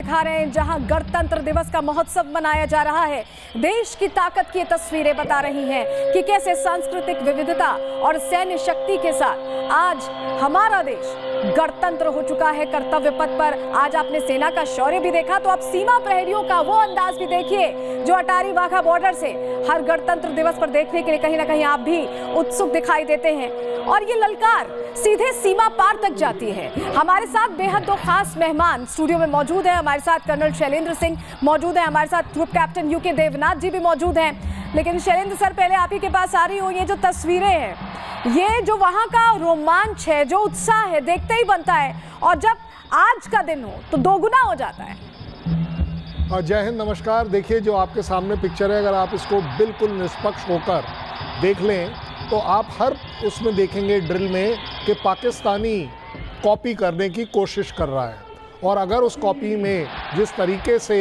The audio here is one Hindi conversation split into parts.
दिखा रहे हैं जहां गणतंत्र दिवस का महोत्सव मनाया जा रहा है। देश की ताकत की तस्वीरें बता रही हैं कि कैसे सांस्कृतिक विविधता और सैन्य शक्ति के साथ आज हमारा देश गणतंत्र हो चुका है कर्तव्य पथ पर। आज आपने सेना का शौर्य भी देखा, तो आप सीमा प्रहरियों का वो अंदाज भी देखिए जो अटारी वाघा बॉर्डर से हर गणतंत्र दिवस पर देखने के लिए कहीं ना कहीं आप भी उत्सुक दिखाई देते हैं। और ये ललकार सीधे सीमा पार तक जाती है। हमारे साथ बेहद दो खास मेहमान स्टूडियो में मौजूद हैं। हमारे साथ कर्नल शैलेंद्र सिंह मौजूद हैं, हमारे साथ ग्रुप कैप्टन यूके देवनाथ जी भी मौजूद हैं। लेकिन शैलेंद्र सर, पहले आप ही के पास आ रही हूँ। ये जो तस्वीरें हैं, ये जो वहाँ का रोमांच है, जो उत्साह है, देखते ही बनता है, और जब आज का दिन हो तो दोगुना हो जाता है। जय हिंद, नमस्कार। देखिए, जो आपके सामने पिक्चर है, अगर आप इसको बिल्कुल निष्पक्ष होकर देख लें तो आप हर उसमें देखेंगे ड्रिल में कि पाकिस्तानी कॉपी करने की कोशिश कर रहा है। और अगर उस कॉपी में जिस तरीके से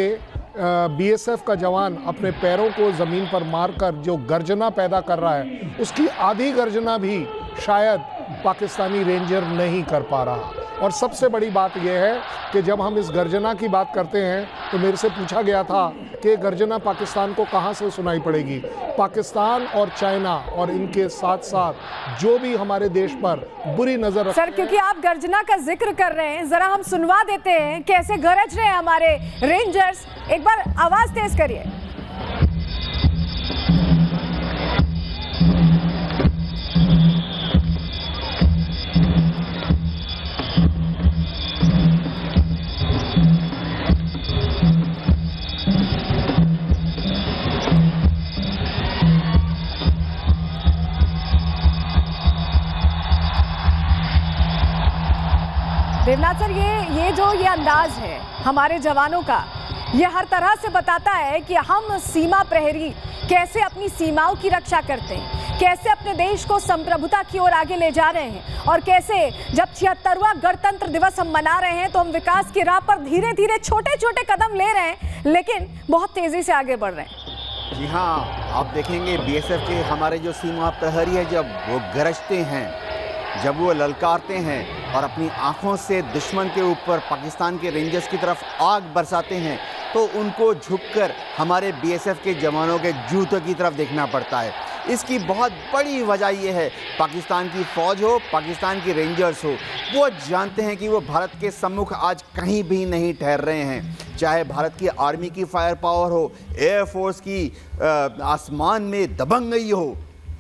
बीएसएफ का जवान अपने पैरों को ज़मीन पर मारकर जो गर्जना पैदा कर रहा है, उसकी आधी गर्जना भी शायद पाकिस्तानी रेंजर नहीं कर पा रहा। और सबसे बड़ी बात यह है कि जब हम इस गर्जना की बात करते हैं तो मेरे से पूछा गया था कि गर्जना पाकिस्तान को कहाँ से सुनाई पड़ेगी। पाकिस्तान और चाइना और इनके साथ साथ जो भी हमारे देश पर बुरी नज़र। सर, क्योंकि आप गर्जना का जिक्र कर रहे हैं, जरा हम सुनवा देते हैं कैसे गरज रहे हैं हमारे रेंजर्स। एक बार आवाज तेज करिए। देवनाथ सर, ये अंदाज है हमारे जवानों का, ये हर तरह से बताता है कि हम सीमा प्रहरी कैसे अपनी सीमाओं की रक्षा करते हैं, कैसे अपने देश को संप्रभुता की ओर आगे ले जा रहे हैं, और कैसे जब 76वां गणतंत्र दिवस हम मना रहे हैं तो हम विकास की राह पर धीरे धीरे छोटे छोटे कदम ले रहे हैं, लेकिन बहुत तेजी से आगे बढ़ रहे हैं। जी हाँ, आप देखेंगे बीएसएफ के हमारे जो सीमा प्रहरी है, जब वो गरजते हैं, जब वो ललकारते हैं और अपनी आंखों से दुश्मन के ऊपर पाकिस्तान के रेंजर्स की तरफ आग बरसाते हैं, तो उनको झुककर हमारे बीएसएफ के जवानों के जूतों की तरफ देखना पड़ता है। इसकी बहुत बड़ी वजह ये है, पाकिस्तान की फ़ौज हो, पाकिस्तान की रेंजर्स हो, वो जानते हैं कि वो भारत के सम्मुख आज कहीं भी नहीं ठहर रहे हैं। चाहे भारत की आर्मी की फायर पावर हो, एयरफोर्स की आसमान में दबंगई हो,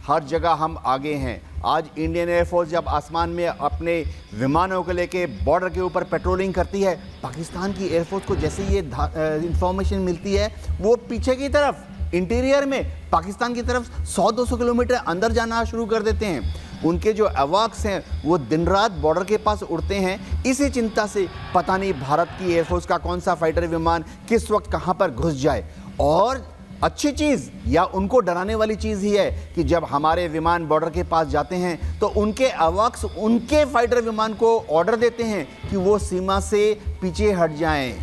हर जगह हम आगे हैं। आज इंडियन एयरफोर्स जब आसमान में अपने विमानों को लेके बॉर्डर के ऊपर पेट्रोलिंग करती है, पाकिस्तान की एयरफोर्स को जैसे ये इंफॉर्मेशन मिलती है, वो पीछे की तरफ इंटीरियर में पाकिस्तान की तरफ 100-200 किलोमीटर अंदर जाना शुरू कर देते हैं। उनके जो अवाक्स हैं वो दिन रात बॉर्डर के पास उड़ते हैं, इसी चिंता से पता नहीं भारत की एयरफोर्स का कौन सा फाइटर विमान किस वक्त कहाँ पर घुस जाए। और अच्छी चीज़ या उनको डराने वाली चीज़ ही है कि जब हमारे विमान बॉर्डर के पास जाते हैं तो उनके अवाक्स उनके फाइटर विमान को ऑर्डर देते हैं कि वो सीमा से पीछे हट जाएं।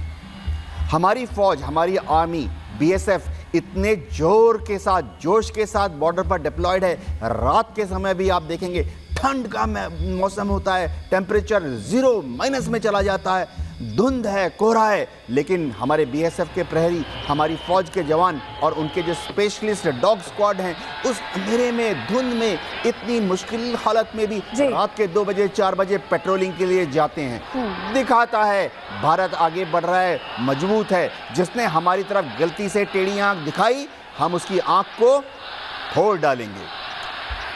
हमारी फ़ौज, हमारी आर्मी, बीएसएफ इतने जोर के साथ, जोश के साथ बॉर्डर पर डिप्लॉयड है। रात के समय भी आप देखेंगे ठंड का मौसम होता है, टेम्परेचर 0- में चला जाता है, धुंध है, कोहरा है, लेकिन हमारे बीएसएफ के प्रहरी, हमारी फौज के जवान और उनके जो स्पेशलिस्ट डॉग स्क्वाड हैं, उस अंधेरे में, धुंध में, इतनी मुश्किल हालत में भी रात के 2 बजे 4 बजे पेट्रोलिंग के लिए जाते हैं। दिखाता है भारत आगे बढ़ रहा है, मजबूत है। जिसने हमारी तरफ गलती से टेढ़ी आंख दिखाई, हम उसकी आंख को फोड़ डालेंगे।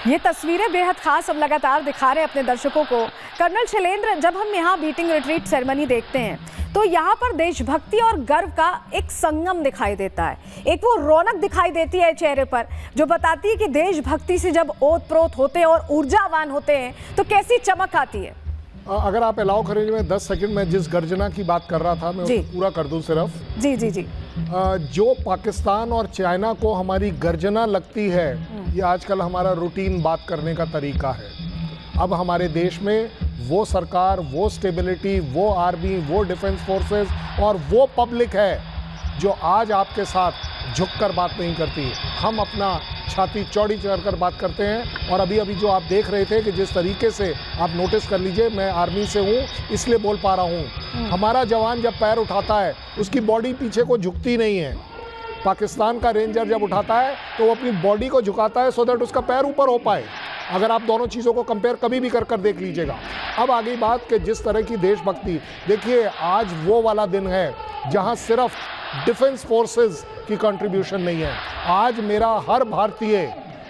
ये तस्वीरें बेहद खास हम लगातार दिखा रहे हैं अपने दर्शकों को। कर्नल शैलेंद्र, जब हम यहाँ बीटिंग रिट्रीट सेरेमनी देखते हैं तो यहाँ पर देशभक्ति और गर्व का एक संगम दिखाई देता है। एक वो रौनक दिखाई देती है चेहरे पर जो बताती है कि देशभक्ति से जब ओत-प्रोत होते हैं और ऊर्जावान होते हैं तो कैसी चमक आती है। अगर आप अलाउ करेंगे, मैं 10 सेकंड में जिस गर्जना की बात कर रहा था मैं उसको पूरा कर दूं सिर्फ। जी जी जी। जो पाकिस्तान और चाइना को हमारी गर्जना लगती है, ये आजकल हमारा रूटीन बात करने का तरीका है। अब हमारे देश में वो सरकार, वो स्टेबिलिटी, वो आर्मी, वो डिफेंस फोर्सेस और वो पब्लिक है जो आज आपके साथ झुककर बात नहीं करती। हम अपना छाती चौड़ी कर बात करते हैं। और अभी अभी जो आप देख रहे थे कि जिस तरीके से आप नोटिस कर लीजिए, मैं आर्मी से हूँ इसलिए बोल पा रहा हूँ, हमारा जवान जब पैर उठाता है उसकी बॉडी पीछे को झुकती नहीं है। पाकिस्तान का रेंजर जब उठाता है तो वो अपनी बॉडी को झुकाता है सो दैट उसका पैर ऊपर हो पाए। अगर आप दोनों चीज़ों को कंपेयर कभी भी कर देख लीजिएगा। अब आ गई बात कि जिस तरह की देशभक्ति, देखिए आज वो वाला दिन है जहां सिर्फ डिफेंस फोर्सेस की कंट्रीब्यूशन नहीं है। आज मेरा हर भारतीय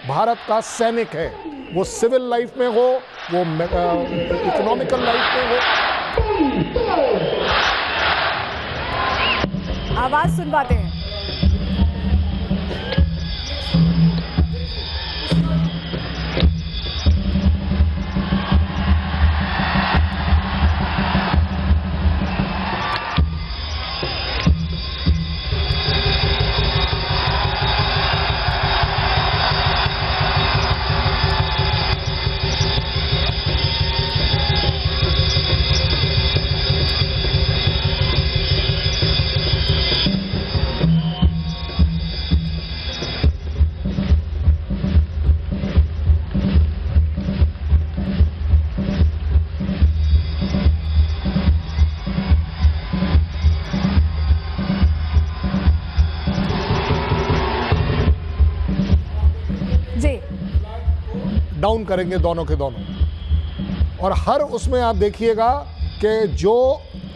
भारत का सैनिक है, वो सिविल लाइफ में हो, वो इकोनॉमिकल लाइफ में हो। आवाज सुनवाते हैं। डाउन करेंगे दोनों के दोनों। और हर उसमें आप देखिएगा कि जो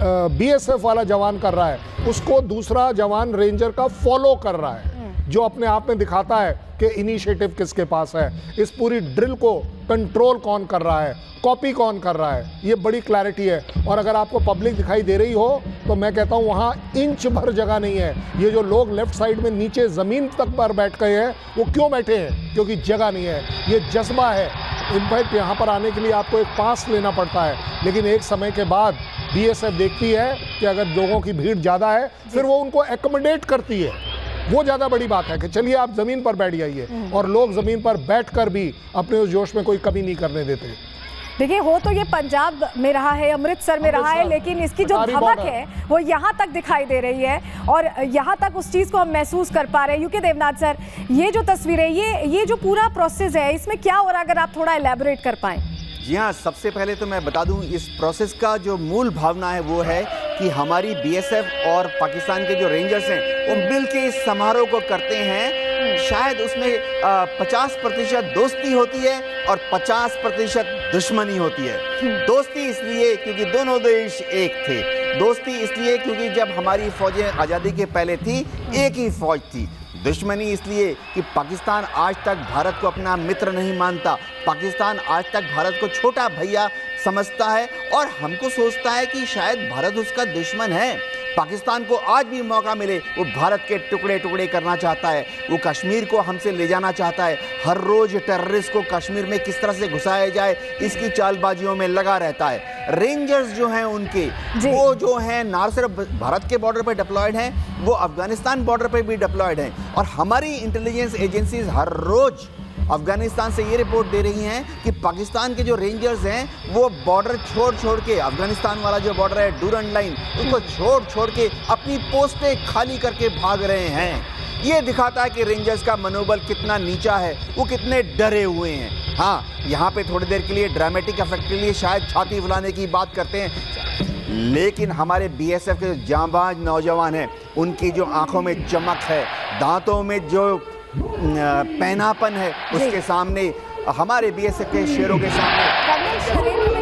बीएसएफ वाला जवान कर रहा है उसको दूसरा जवान रेंजर का फॉलो कर रहा है, जो अपने आप में दिखाता है कि इनिशिएटिव किसके पास है। इस पूरी ड्रिल को कंट्रोल कौन कर रहा है, कॉपी कौन कर रहा है, ये बड़ी क्लैरिटी है। और अगर आपको पब्लिक दिखाई दे रही हो तो मैं कहता हूँ वहाँ इंच भर जगह नहीं है। ये जो लोग लेफ्ट साइड में नीचे ज़मीन तक पर बैठ गए हैं वो क्यों बैठे हैं? क्योंकि जगह नहीं है। ये जज्बा है। इनफैक्ट यहाँ पर आने के लिए आपको एक पास लेना पड़ता है, लेकिन एक समय के बाद बीएसएफ देखती है कि अगर लोगों की भीड़ ज़्यादा है फिर वो उनको एकोमोडेट करती है। वो ज़्यादा बड़ी बात है कि चलिए आप ज़मीन पर बैठ जाइए, और लोग ज़मीन पर बैठकर भी अपने उस जोश में कोई कमी नहीं करने देते। देखिए, हो तो ये पंजाब में रहा है, अमृतसर में रहा है, लेकिन इसकी जो धमक है वो यहाँ तक दिखाई दे रही है और यहाँ तक उस चीज़ को हम महसूस कर पा रहे हैं। यूके देवनाथ सर, ये जो तस्वीरें, ये जो पूरा प्रोसेस है, इसमें क्या हो रहा है, अगर आप थोड़ा एलैबोरेट कर पाएं। जी हाँ, सबसे पहले तो मैं बता दूं, इस प्रोसेस का जो मूल भावना है वो है कि हमारी बीएसएफ और पाकिस्तान के जो रेंजर्स हैं वो मिलके इस समारोह को करते हैं। शायद उसमें 50% दोस्ती होती है और 50% दुश्मनी होती है। दोस्ती इसलिए क्योंकि दोनों देश एक थे, दोस्ती इसलिए क्योंकि जब हमारी फौजें आज़ादी के पहले थी एक ही फौज थी, दुश्मनी इसलिए कि पाकिस्तान आज तक भारत को अपना मित्र नहीं मानता, पाकिस्तान आज तक भारत को छोटा भैया समझता है और हमको सोचता है कि शायद भारत उसका दुश्मन है। पाकिस्तान को आज भी मौका मिले वो भारत के टुकड़े टुकड़े करना चाहता है, वो कश्मीर को हमसे ले जाना चाहता है। हर रोज टेररिस्ट को कश्मीर में किस तरह से घुसाया जाए इसकी चालबाजियों में लगा रहता है। रेंजर्स जो हैं उनके, वो जो हैं ना सिर्फ भारत के बॉर्डर पर डिप्लॉयड हैं, वो अफगानिस्तान बॉर्डर पर भी डिप्लॉयड हैं। और हमारी इंटेलिजेंस एजेंसीज हर रोज अफगानिस्तान से ये रिपोर्ट दे रही हैं कि पाकिस्तान के जो रेंजर्स हैं वो बॉर्डर छोड़ के, अफगानिस्तान वाला जो बॉर्डर है डूरन लाइन, उसको छोड़ के अपनी पोस्टें खाली करके भाग रहे हैं। ये दिखाता है कि रेंजर्स का मनोबल कितना नीचा है, वो कितने डरे हुए हैं। हाँ, यहाँ पे थोड़ी देर के लिए ड्रामेटिक इफेक्ट के लिए शायद छाती फुलाने की बात करते हैं, लेकिन हमारे बीएसएफ के जो जांबाज नौजवान हैं उनकी जो आंखों में चमक है, दांतों में जो पैनापन है, उसके सामने, हमारे बीएसएफ के शेरों के सामने